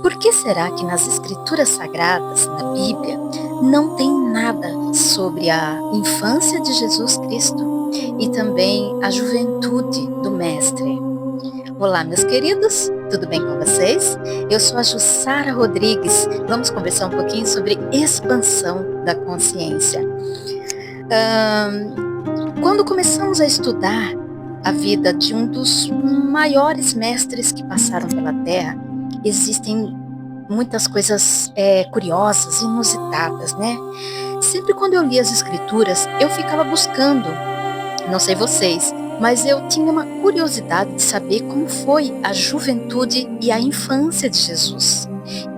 Por que será que nas Escrituras Sagradas, na Bíblia, não tem nada sobre a infância de Jesus Cristo e também a juventude do Mestre? Olá, meus queridos, tudo bem com vocês? Eu sou a Jussara Rodrigues. Vamos conversar um pouquinho sobre expansão da consciência. Quando começamos a estudar a vida de um dos maiores mestres que passaram pela Terra, existem muitas coisas curiosas, inusitadas, né? Sempre quando eu li as escrituras, eu ficava buscando, não sei vocês, mas eu tinha uma curiosidade de saber como foi a juventude e a infância de Jesus.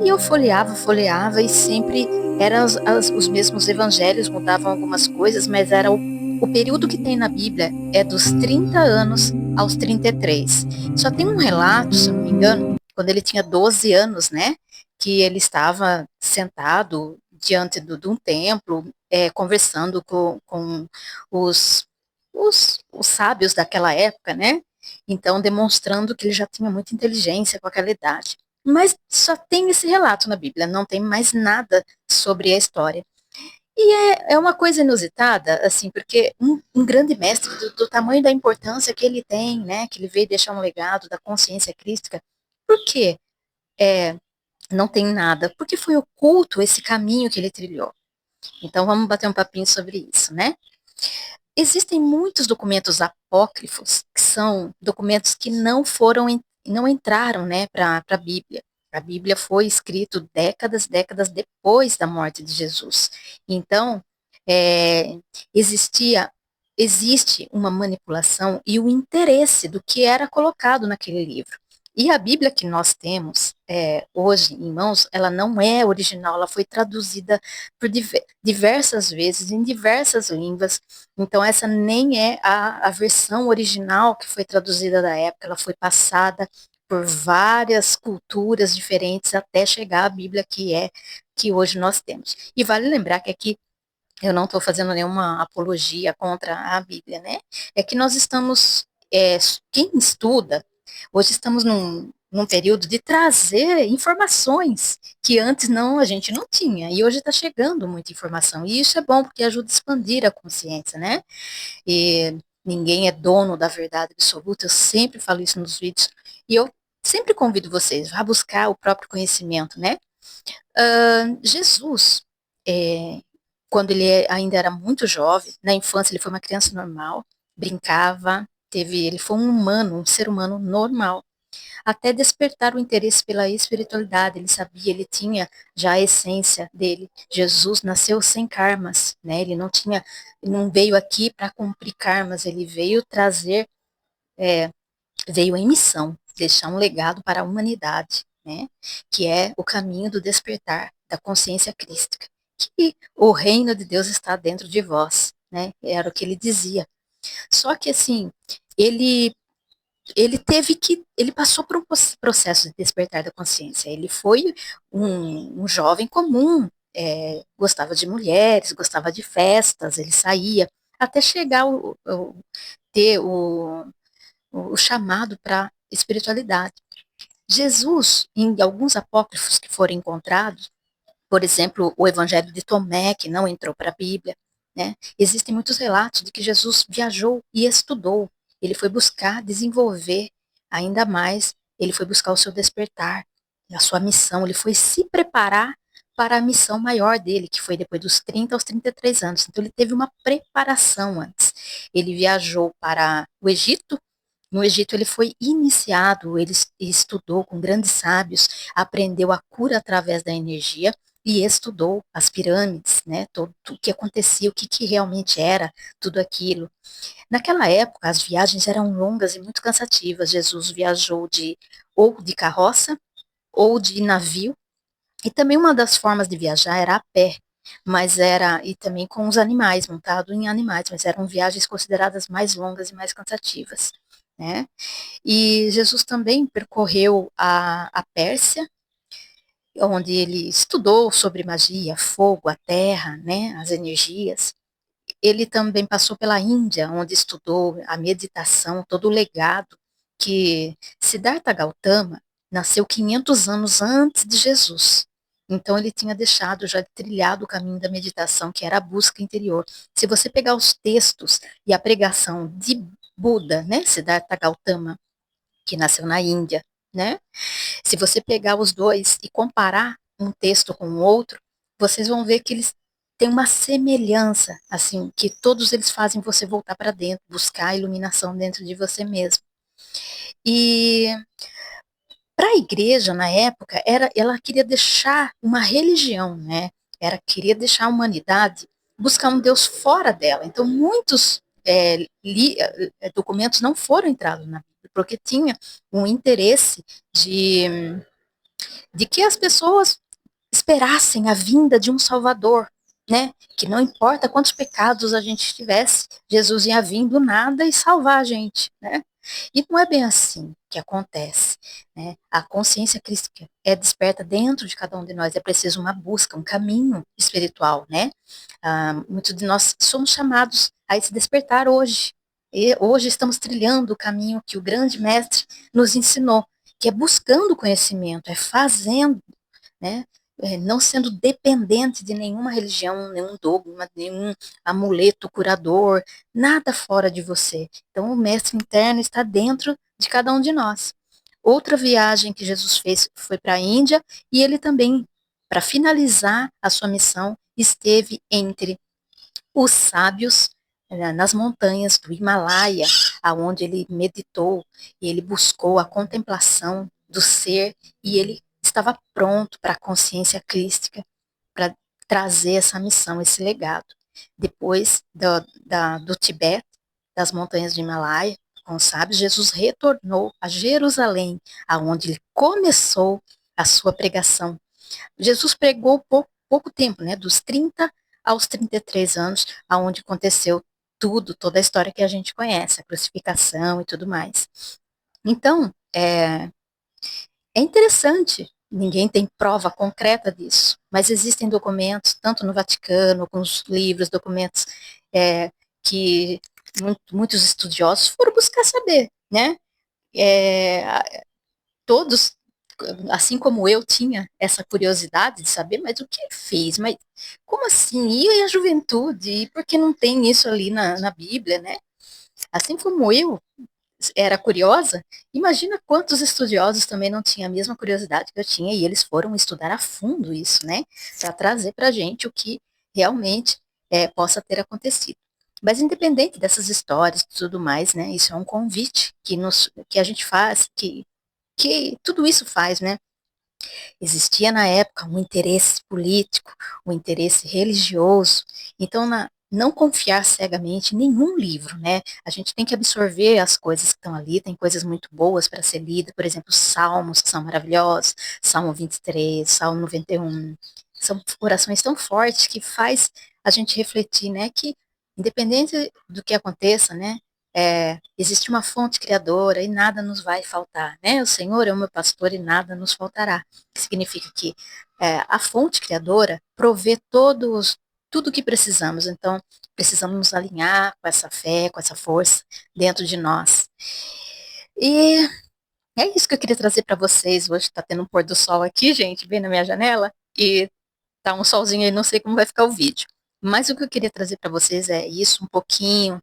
E eu folheava e sempre eram os mesmos evangelhos, mudavam algumas coisas, mas era o período que tem na Bíblia é dos 30 anos aos 33. Só tem um relato, se eu não me engano, quando ele tinha 12 anos, né? Que ele estava sentado diante de um templo, conversando com os, os sábios daquela época, né? Então, demonstrando que ele já tinha muita inteligência com aquela idade. Mas só tem esse relato na Bíblia, não tem mais nada sobre a história. E é uma coisa inusitada, assim, porque um grande mestre, do tamanho da importância que ele tem, né, que ele veio deixar um legado da consciência crística, por que não tem nada? Porque foi oculto esse caminho que ele trilhou. Então vamos bater um papinho sobre isso, né? Existem muitos documentos apócrifos, que são documentos que não entraram, né, para a Bíblia. A Bíblia foi escrita décadas depois da morte de Jesus. Então, é, existia, existe uma manipulação e o interesse do que era colocado naquele livro. E a Bíblia que nós temos hoje em mãos, ela não é original, ela foi traduzida por diversas vezes, em diversas línguas. Então, essa nem é a versão original que foi traduzida da época, ela foi passada por várias culturas diferentes até chegar à Bíblia que hoje nós temos. E vale lembrar que aqui eu não estou fazendo nenhuma apologia contra a Bíblia, né? É que nós estamos, quem estuda, hoje estamos num período de trazer informações que antes não a gente não tinha, e hoje está chegando muita informação, e isso é bom porque ajuda a expandir a consciência, né? E ninguém é dono da verdade absoluta, eu sempre falo isso nos vídeos, e eu sempre convido vocês a buscar o próprio conhecimento, né? Jesus, é, quando ele ainda era muito jovem, na infância ele foi uma criança normal, brincava, ele foi um humano, um ser humano normal, até despertar o interesse pela espiritualidade. Ele sabia, ele tinha já a essência dele. Jesus nasceu sem karmas, né? Ele não tinha, não veio aqui para cumprir karmas, ele veio trazer, veio em missão, deixar um legado para a humanidade, né? Que é o caminho do despertar da consciência crística, que o reino de Deus está dentro de vós, né? Era o que ele dizia. Só que assim, ele ele passou por um processo de despertar da consciência. Ele foi um jovem comum, gostava de mulheres, gostava de festas, ele saía, até chegar ter o chamado para espiritualidade. Jesus, em alguns apócrifos que foram encontrados, por exemplo, o Evangelho de Tomé, que não entrou para a Bíblia, né? Existem muitos relatos de que Jesus viajou e estudou. Ele foi buscar desenvolver ainda mais, ele foi buscar o seu despertar, a sua missão, ele foi se preparar para a missão maior dele, que foi depois dos 30 aos 33 anos. Então ele teve uma preparação antes. Ele viajou para o Egito. No Egito ele foi iniciado, ele estudou com grandes sábios, aprendeu a cura através da energia e estudou as pirâmides, né, tudo o que acontecia, o que realmente era tudo aquilo. Naquela época, as viagens eram longas e muito cansativas. Jesus viajou ou de carroça ou de navio, e também uma das formas de viajar era a pé, e também com os animais, montado em animais, mas eram viagens consideradas mais longas e mais cansativas, né? E Jesus também percorreu a Pérsia, onde ele estudou sobre magia, fogo, a terra, né, as energias. Ele também passou pela Índia, onde estudou a meditação, todo o legado que Siddhartha Gautama, nasceu 500 anos antes de Jesus. Então ele tinha deixado, já trilhado o caminho da meditação, que era a busca interior. Se você pegar os textos e a pregação de Buda, né, Siddhartha Gautama, que nasceu na Índia, né? Se você pegar os dois e comparar um texto com o outro, vocês vão ver que eles têm uma semelhança, assim, que todos eles fazem você voltar para dentro, buscar a iluminação dentro de você mesmo. E para a igreja, na época, ela queria deixar uma religião, né? Queria deixar a humanidade buscar um Deus fora dela. Então, muitos documentos não foram entrados na Bíblia, porque tinha um interesse de que as pessoas esperassem a vinda de um Salvador, né? Que não importa quantos pecados a gente tivesse, Jesus ia vir do nada e salvar a gente, né? E não é bem assim que acontece, né? A consciência crística é desperta dentro de cada um de nós, é preciso uma busca, um caminho espiritual, né? Muitos de nós somos chamados a esse despertar hoje. E hoje estamos trilhando o caminho que o grande mestre nos ensinou, que é buscando conhecimento, é fazendo, né? Não sendo dependente de nenhuma religião, nenhum dogma, nenhum amuleto curador, nada fora de você. Então, o mestre interno está dentro de cada um de nós. Outra viagem que Jesus fez foi para a Índia e ele também, para finalizar a sua missão, esteve entre os sábios nas montanhas do Himalaia, aonde ele meditou e ele buscou a contemplação do ser e ele estava pronto para a consciência crística, para trazer essa missão, esse legado. Depois do Tibete, das montanhas do Himalaia, com os sábios, Jesus retornou a Jerusalém, aonde ele começou a sua pregação. Jesus pregou pouco tempo, né, dos 30 aos 33 anos, aonde aconteceu tudo, toda a história que a gente conhece, a crucificação e tudo mais. Então, é interessante, ninguém tem prova concreta disso, mas existem documentos, tanto no Vaticano, com os livros, documentos que muitos estudiosos foram buscar saber, né? Todos, assim como eu, tinha essa curiosidade de saber, mas o que ele fez? Mas como assim? E a juventude? E por que não tem isso ali na Bíblia, né? Assim como eu era curiosa, imagina quantos estudiosos também não tinham a mesma curiosidade que eu tinha e eles foram estudar a fundo isso, né? Para trazer para a gente o que realmente possa ter acontecido. Mas independente dessas histórias e tudo mais, né? Isso é um convite que a gente faz, que tudo isso faz, né? Existia na época um interesse político, um interesse religioso. Então, não confiar cegamente em nenhum livro, né? A gente tem que absorver as coisas que estão ali, tem coisas muito boas para ser lidas, por exemplo, salmos que são maravilhosos, Salmo 23, Salmo 91. São orações tão fortes que faz a gente refletir, né? Que independente do que aconteça, né? Existe uma fonte criadora e nada nos vai faltar, né? O Senhor é o meu pastor e nada nos faltará. Significa que a fonte criadora provê tudo o que precisamos. Então, precisamos nos alinhar com essa fé, com essa força dentro de nós. E é isso que eu queria trazer para vocês. Hoje está tendo um pôr do sol aqui, gente, bem na minha janela, e tá um solzinho aí, não sei como vai ficar o vídeo. Mas o que eu queria trazer para vocês é isso, um pouquinho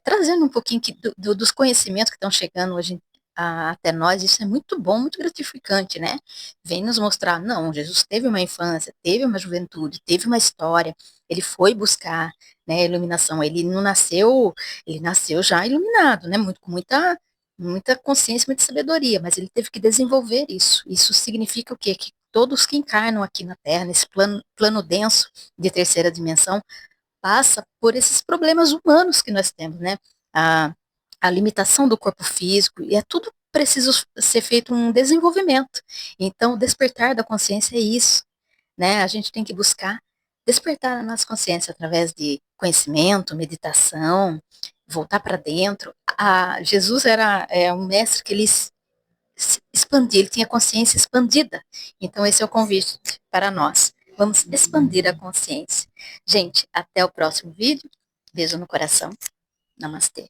trazendo um pouquinho dos conhecimentos que estão chegando hoje até nós, isso é muito bom, muito gratificante, né? Vem nos mostrar, não, Jesus teve uma infância, teve uma juventude, teve uma história, ele foi buscar, né, iluminação, ele não nasceu, ele nasceu já iluminado, né, com muita consciência, muita sabedoria, mas ele teve que desenvolver isso. Isso significa o quê? Que todos que encarnam aqui na Terra, nesse plano denso de terceira dimensão, passa por esses problemas humanos que nós temos, né? A, a limitação do corpo físico, e é tudo preciso ser feito um desenvolvimento. Então, o despertar da consciência é isso, né? A gente tem que buscar despertar a nossa consciência através de conhecimento, meditação, voltar para dentro. Jesus era um mestre que ele se expandia, ele tinha consciência expandida. Então, esse é o convite para nós. Vamos expandir a consciência. Gente, até o próximo vídeo. Beijo no coração. Namastê.